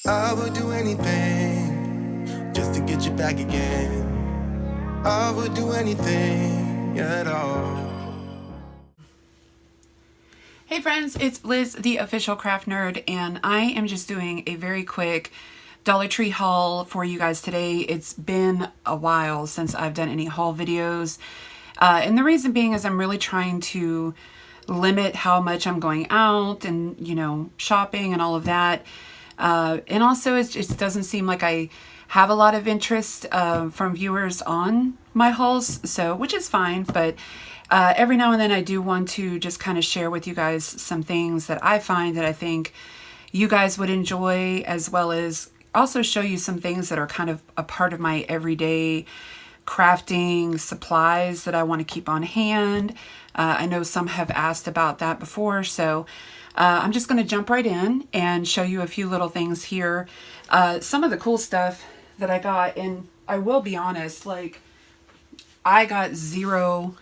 I would do anything just to get you back again. I would do anything at all. Hey friends, it's Liz, the official craft nerd, and I am just doing a very quick Dollar Tree haul for you guys today. It's been a while since I've done any haul videos, and the reason being is I'm really trying to limit how much I'm going out and, shopping and all of that. And also it just doesn't seem like I have a lot of interest from viewers on my hauls, so which is fine, but every now and then I do want to just kind of share with you guys some things that I find that I think you guys would enjoy, as well as also show you some things that are kind of a part of my everyday crafting supplies that I want to keep on hand. I know some have asked about that before, so I'm just going to jump right in and show you a few little things here. Some of the cool stuff that I got, and I will be honest, like I got zero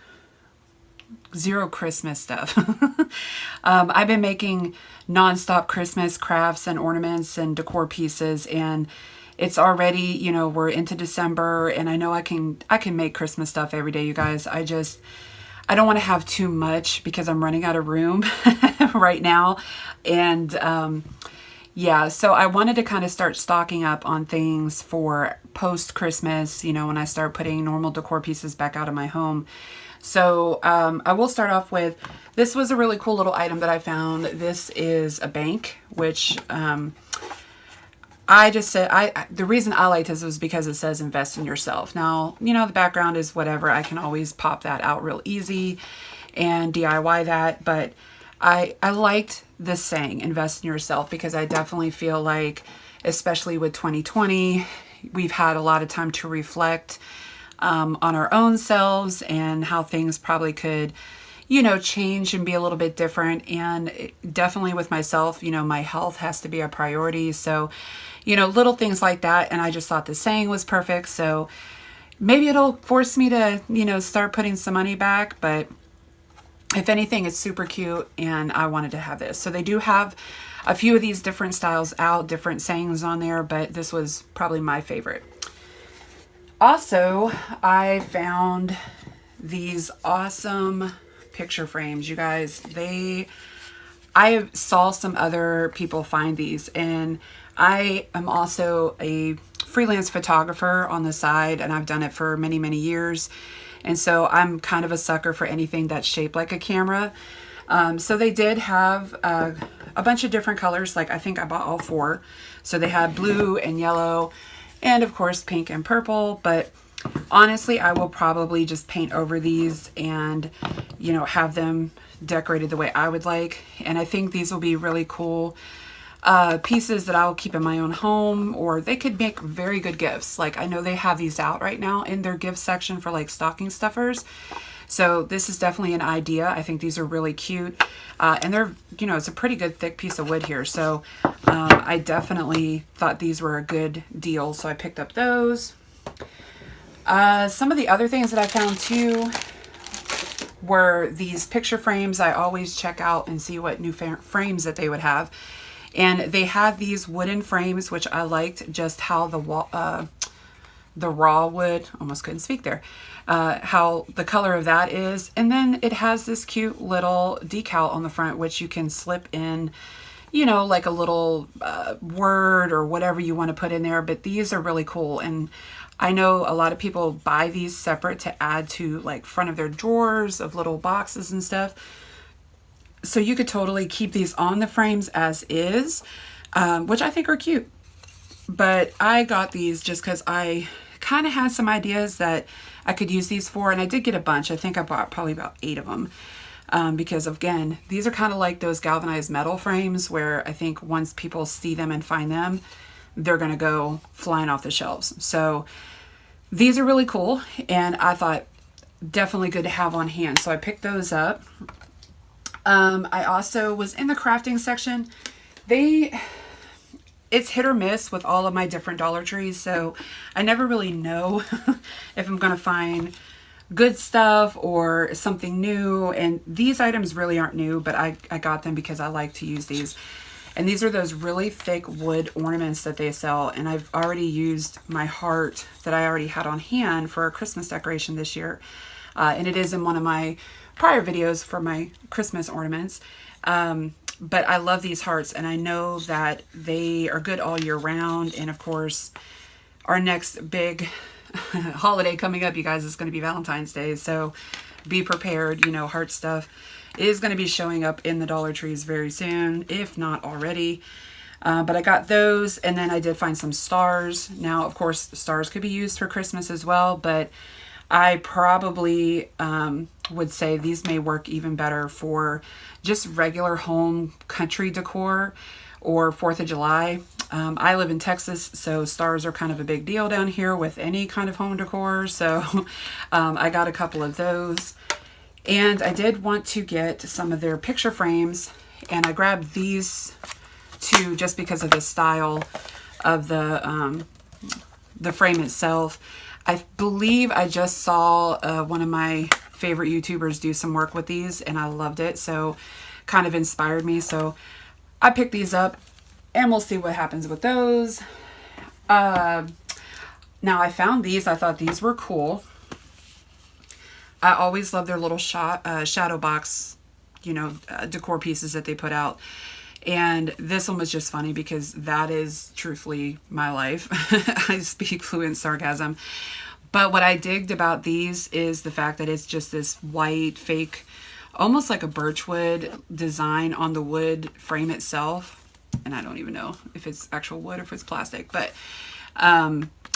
Christmas stuff. I've been making nonstop Christmas crafts and ornaments and decor pieces, and it's already, we're into December, and I know I can make Christmas stuff every day, you guys. I don't want to have too much because I'm running out of room right now. And yeah, so I wanted to kind of start stocking up on things for post-Christmas, when I start putting normal decor pieces back out of my home. So I will start off with, this was a really cool little item that I found. This is a bank, which I just said, the reason I like this was because it says invest in yourself. Now, the background is whatever. I can always pop that out real easy and DIY that. But I liked this saying, invest in yourself, because I definitely feel like, especially with 2020, we've had a lot of time to reflect on our own selves and how things probably could, change and be a little bit different. And definitely with myself, my health has to be a priority. So, little things like that. And I just thought the saying was perfect. So maybe it'll force me to, start putting some money back. But if anything, it's super cute, and I wanted to have this. So they do have a few of these different styles out, different sayings on there, but this was probably my favorite. Also, I found these awesome picture frames, you guys. I saw some other people find these, and I am also a freelance photographer on the side, and I've done it for many, many years. And so I'm kind of a sucker for anything that's shaped like a camera. So they did have a bunch of different colors. Like, I think I bought all 4. So they had blue and yellow, and of course pink and purple. But honestly, I will probably just paint over these and, have them decorated the way I would like. And I think these will be really cool pieces that I'll keep in my own home, or they could make very good gifts. Like, I know they have these out right now in their gift section for like stocking stuffers. So this is definitely an idea. I think these are really cute. And they're, it's a pretty good thick piece of wood here. So I definitely thought these were a good deal. So I picked up those. Some of the other things that I found too were these picture frames. I always check out and see what new frames that they would have. And they had these wooden frames, which I liked just how the raw wood, almost couldn't speak there, how the color of that is. And then it has this cute little decal on the front, which you can slip in, like a little word or whatever you want to put in there. But these are really cool. And I know a lot of people buy these separate to add to like front of their drawers of little boxes and stuff. So you could totally keep these on the frames as is, which I think are cute. But I got these just because I kind of had some ideas that I could use these for. And I did get a bunch. I think I bought probably about 8 of them. Because again, these are kind of like those galvanized metal frames where I think once people see them and find them, they're going to go flying off the shelves. So these are really cool. And I thought definitely good to have on hand. So I picked those up. I also was in the crafting section. It's hit or miss with all of my different Dollar Trees, so I never really know if I'm going to find good stuff or something new. And these items really aren't new, but I got them because I like to use these. And these are those really thick wood ornaments that they sell. And I've already used my heart that I already had on hand for a Christmas decoration this year. And it is in one of my prior videos for my Christmas ornaments. But I love these hearts, and I know that they are good all year round. And of course, our next big holiday coming up, you guys, is going to be Valentine's Day. So be prepared. You know, heart stuff is going to be showing up in the Dollar Trees very soon, if not already. But I got those, and then I did find some stars. Now, of course, stars could be used for Christmas as well, but I probably would say these may work even better for just regular home country decor or 4th of July. I live in Texas, so stars are kind of a big deal down here with any kind of home decor. So I got a couple of those. And I did want to get some of their picture frames, and I grabbed these two just because of the style of the frame itself. I believe I just saw one of my favorite YouTubers do some work with these, and I loved it, so kind of inspired me. So I picked these up, and we'll see what happens with those. Now I found these. I thought these were cool. I always love their little shadow box, you know, decor pieces that they put out. And this one was just funny because that is truthfully my life. I speak fluent sarcasm. But what I digged about these is the fact that it's just this white, fake, almost like a birchwood design on the wood frame itself. And I don't even know if it's actual wood or if it's plastic. But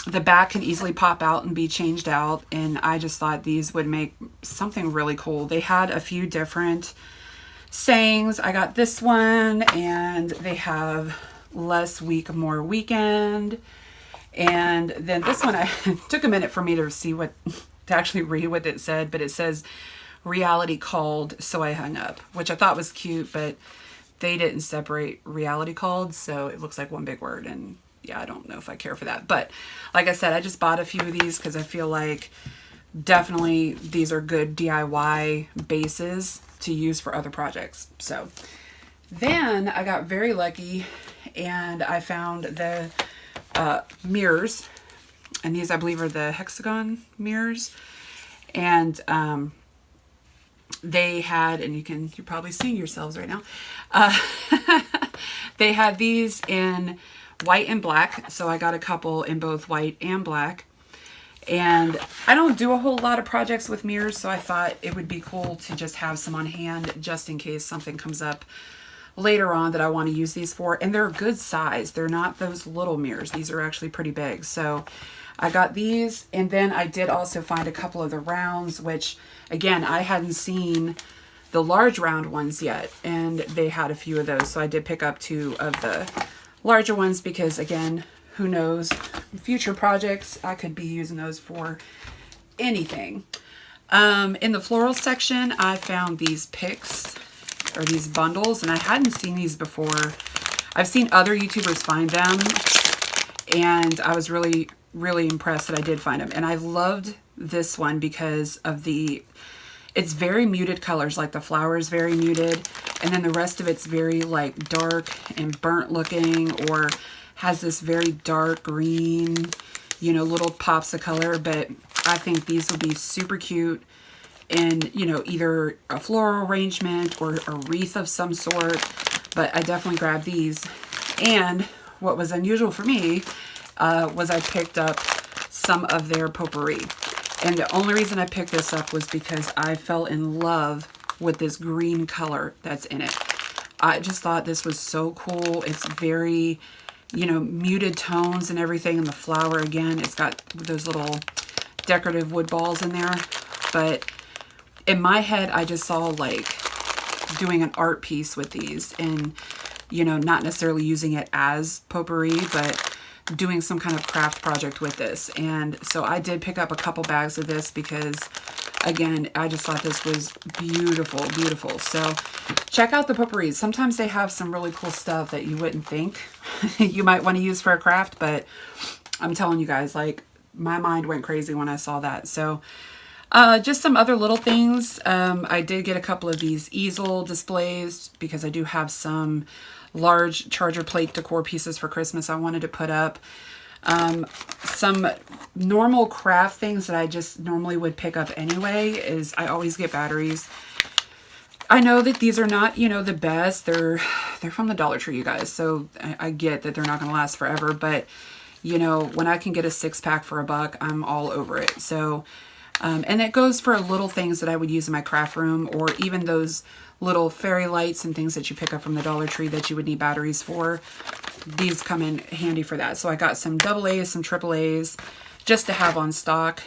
the back can easily pop out and be changed out. And I just thought these would make something really cool. They had a few different sayings. I got this one, and they have less week, more weekend. And then this one, I took a minute for me to see to actually read what it said, but it says reality called, so I hung up, which I thought was cute, but they didn't separate reality called, so it looks like one big word. And yeah, I don't know if I care for that. But like I said, I just bought a few of these because I feel like definitely these are good DIY bases to use for other projects. So then I got very lucky, and I found the mirrors, and these I believe are the hexagon mirrors. And they had, and you're probably seeing yourselves right now, they had these in white and black, so I got a couple in both white and black. And I don't do a whole lot of projects with mirrors, so I thought it would be cool to just have some on hand just in case something comes up later on that I want to use these for. And they're a good size. They're not those little mirrors. These are actually pretty big. So I got these, and then I did also find a couple of the rounds, which again, I hadn't seen the large round ones yet, and they had a few of those. So I did pick up 2 of the larger ones because, again, who knows, future projects, I could be using those for anything. In the floral section, I found these picks, or these bundles, and I hadn't seen these before. I've seen other YouTubers find them, and I was really, really impressed that I did find them. And I loved this one because of it's very muted colors, like the flower is very muted, and then the rest of it's very like dark and burnt looking, or has this very dark green, you know, little pops of color. But I think these will be super cute in, you know, either a floral arrangement or a wreath of some sort. But I definitely grabbed these. And what was unusual for me was I picked up some of their potpourri. And the only reason I picked this up was because I fell in love with this green color that's in it. I just thought this was so cool. It's very, you know, muted tones and everything. And the flower, again, it's got those little decorative wood balls in there. But in my head, I just saw like doing an art piece with these, and, you know, not necessarily using it as potpourri, but doing some kind of craft project with this. And so I did pick up a couple bags of this because, again, I just thought this was beautiful, beautiful. So check out the potpourris. Sometimes they have some really cool stuff that you wouldn't think you might want to use for a craft, but I'm telling you guys, like, my mind went crazy when I saw that. So Just some other little things. I did get a couple of these easel displays because I do have some large charger plate decor pieces for Christmas I wanted to put up. Some normal craft things that I just normally would pick up anyway is I always get batteries. I know that these are not, you know, the best. They're from the Dollar Tree, you guys. So I get that they're not going to last forever, but you know, when I can get a 6-pack for $1, I'm all over it. So, and it goes for little things that I would use in my craft room, or even those little fairy lights and things that you pick up from the Dollar Tree that you would need batteries for. These come in handy for that. So I got some AA's, some AAA's just to have on stock.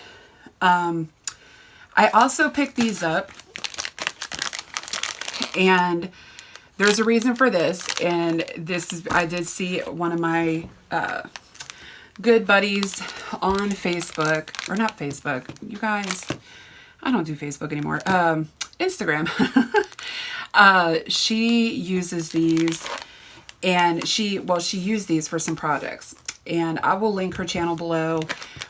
I also picked these up, and there's a reason for this. And this is, I did see one of my good buddies on Facebook, or not Facebook, you guys, I don't do Facebook anymore, Instagram. She uses these, and she used these for some projects, and I will link her channel below.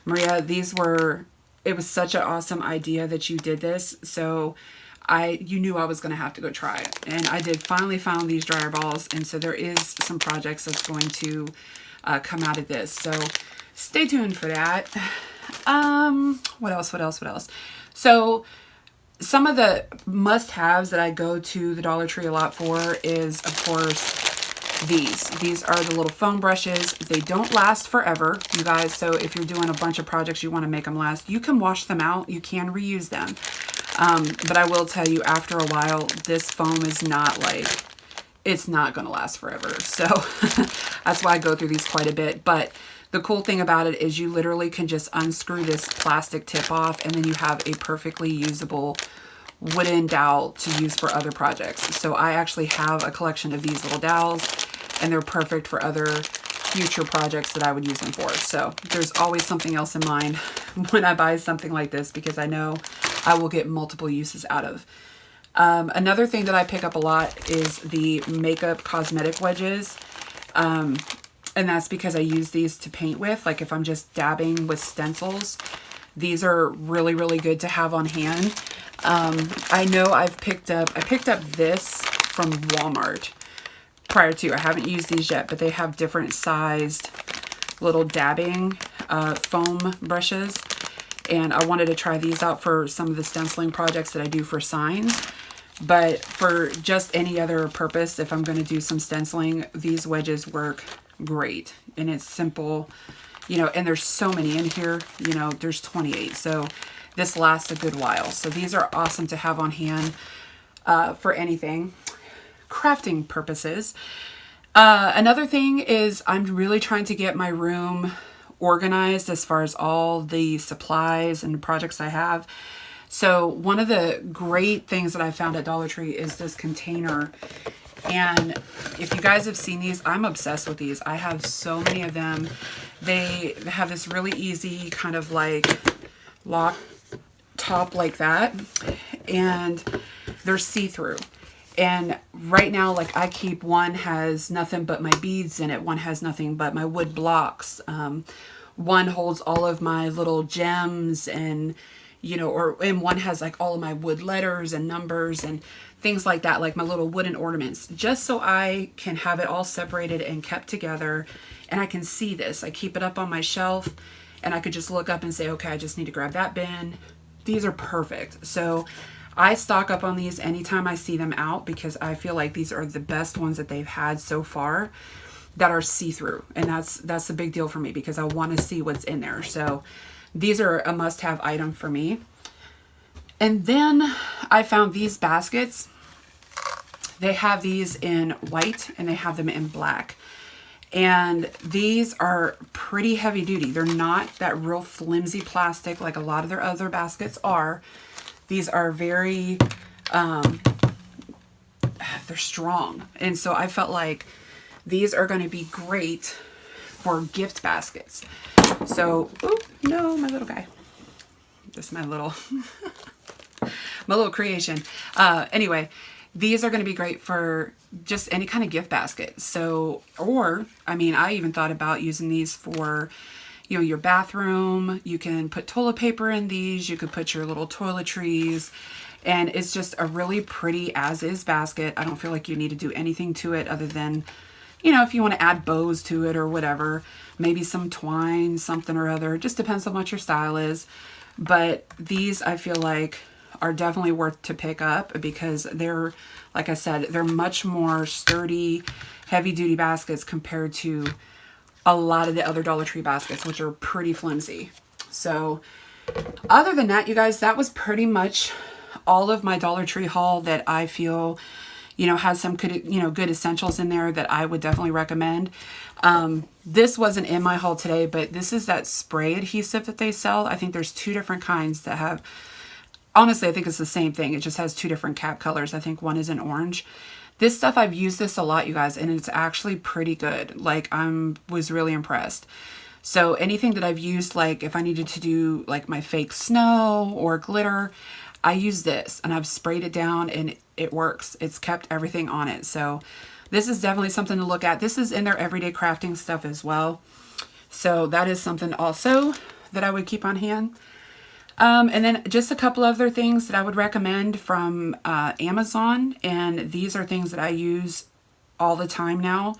Maria, it was such an awesome idea that you did this. So you knew I was going to have to go try it. And I did finally found these dryer balls. And so there is some projects that's going to come out of this. So stay tuned for that. What else? So some of the must-haves that I go to the Dollar Tree a lot for is, of course, these. These are the little foam brushes. They don't last forever, you guys. So if you're doing a bunch of projects, you want to make them last, you can wash them out. You can reuse them. But I will tell you, after a while, this foam is not like, it's not going to last forever. So that's why I go through these quite a bit. But the cool thing about it is you literally can just unscrew this plastic tip off, and then you have a perfectly usable wooden dowel to use for other projects. So I actually have a collection of these little dowels, and they're perfect for other future projects that I would use them for. So there's always something else in mind when I buy something like this, because I know I will get multiple uses out of. Another thing that I pick up a lot is the makeup cosmetic wedges. And that's because I use these to paint with. Like if I'm just dabbing with stencils, these are really, really good to have on hand. I know I picked up this from Walmart prior to. I haven't used these yet, but they have different sized little dabbing foam brushes. And I wanted to try these out for some of the stenciling projects that I do for signs. But for just any other purpose, if I'm going to do some stenciling, these wedges work great. And it's simple, you know, and there's so many in here, you know, there's 28. So this lasts a good while. So these are awesome to have on hand for anything, crafting purposes. Another thing is I'm really trying to get my room organized as far as all the supplies and projects I have. So one of the great things that I found at Dollar Tree is this container. And if you guys have seen these, I'm obsessed with these. I have so many of them. They have this really easy kind of like lock top like that. And they're see-through. And right now, like I keep, one has nothing but my beads in it. One has nothing but my wood blocks. One holds all of my little gems and, you know, and one has like all of my wood letters and numbers and things like that, like my little wooden ornaments, just so I can have it all separated and kept together. And I can see this. I keep it up on my shelf and I could just look up and say, okay, I just need to grab that bin. These are perfect. So I stock up on these anytime I see them out, because I feel like these are the best ones that they've had so far that are see-through. And that's a big deal for me, because I want to see what's in there. So these are a must-have item for me. And then I found these baskets. They have these in white and they have them in black. And these are pretty heavy duty. They're not that real flimsy plastic like a lot of their other baskets are. These are very, they're strong. And so I felt like these are going to be great for gift baskets. So, oh no, my little guy. This is my little, my little creation. Anyway, these are going to be great for just any kind of gift basket. So, or, I mean, I even thought about using these for, you know, your bathroom. You can put toilet paper in these. You could put your little toiletries. And it's just a really pretty as-is basket. I don't feel like you need to do anything to it other than, you know, if you want to add bows to it or whatever. Maybe some twine, something or other. It just depends on what your style is. But these, I feel like, are definitely worth to pick up because they're, like I said, they're much more sturdy, heavy-duty baskets compared to a lot of the other Dollar Tree baskets, which are pretty flimsy. So, other than that, you guys, that was pretty much all of my Dollar Tree haul that I feel, you know, has some good, you know, good essentials in there that I would definitely recommend. This wasn't in my haul today, but this is that spray adhesive that they sell. I think there's 2 different kinds that have, honestly, I think it's the same thing. It just has 2 different cap colors. I think one is in orange. This stuff, I've used this a lot, you guys, and it's actually pretty good. Like, was really impressed. So anything that I've used, like if I needed to do like my fake snow or glitter, I use this and I've sprayed it down and it works. It's kept everything on it. So this is definitely something to look at. This is in their everyday crafting stuff as well. So that is something also that I would keep on hand. And then just a couple other things that I would recommend from Amazon. And these are things that I use all the time now.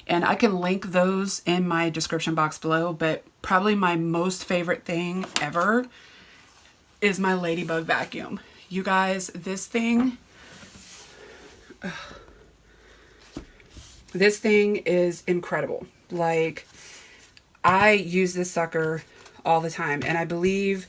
And I can link those in my description box below. But probably my most favorite thing ever is my Ladybug vacuum. You guys, this thing is incredible. Like, I use this sucker all the time. And I believe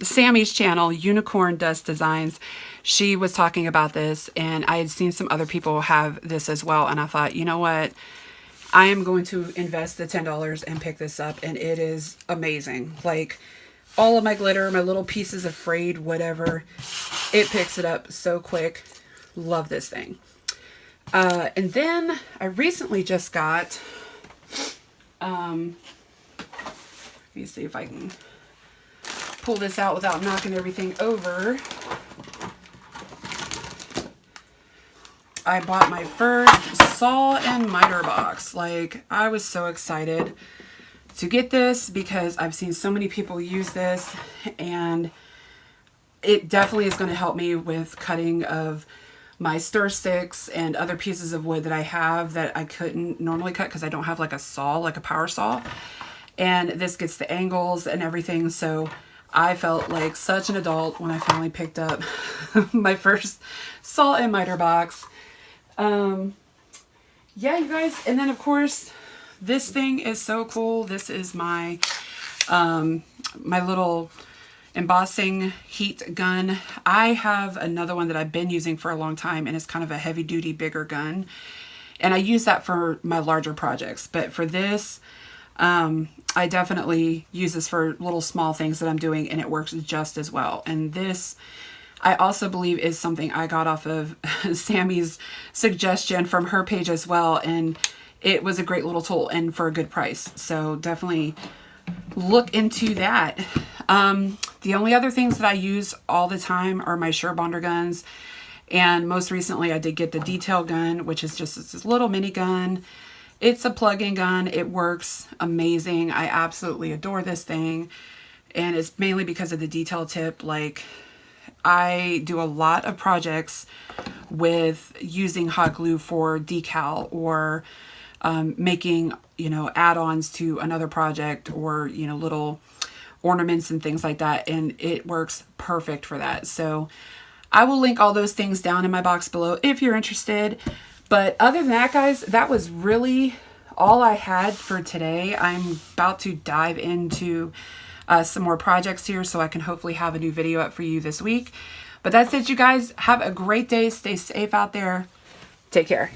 Sammy's channel, Unicorn Dust Designs, she was talking about this, and I had seen some other people have this as well, and I thought, you know what, I am going to invest the $10 and pick this up, and it is amazing. Like, all of my glitter, my little pieces of frayed whatever, it picks it up so quick. Love this thing. And then I recently just got, let me see if I can pull this out without knocking everything over. I bought my first saw and miter box. Like, I was so excited to get this because I've seen so many people use this, and it definitely is going to help me with cutting of my stir sticks and other pieces of wood that I have that I couldn't normally cut because I don't have like a saw, like a power saw. And this gets the angles and everything. So I felt like such an adult when I finally picked up my first saw and miter box. Yeah, you guys. And then of course, this thing is so cool. This is my, my little embossing heat gun. I have another one that I've been using for a long time, and it's kind of a heavy duty, bigger gun. And I use that for my larger projects. But for this, I definitely use this for little small things that I'm doing, and it works just as well. And this, I also believe, is something I got off of Sammy's suggestion from her page as well. And it was a great little tool and for a good price. So definitely look into that. The only other things that I use all the time are my Surebonder guns. And most recently I did get the detail gun, which is just this little mini gun. It's a plug-in gun. It works amazing. I absolutely adore this thing. And it's mainly because of the detail tip. Like, I do a lot of projects with using hot glue for decal or making, you know, add-ons to another project, or, you know, little ornaments and things like that. And it works perfect for that. So I will link all those things down in my box below if you're interested. But other than that, guys, that was really all I had for today. I'm about to dive into some more projects here so I can hopefully have a new video up for you this week. But that's it, you guys. Have a great day. Stay safe out there. Take care.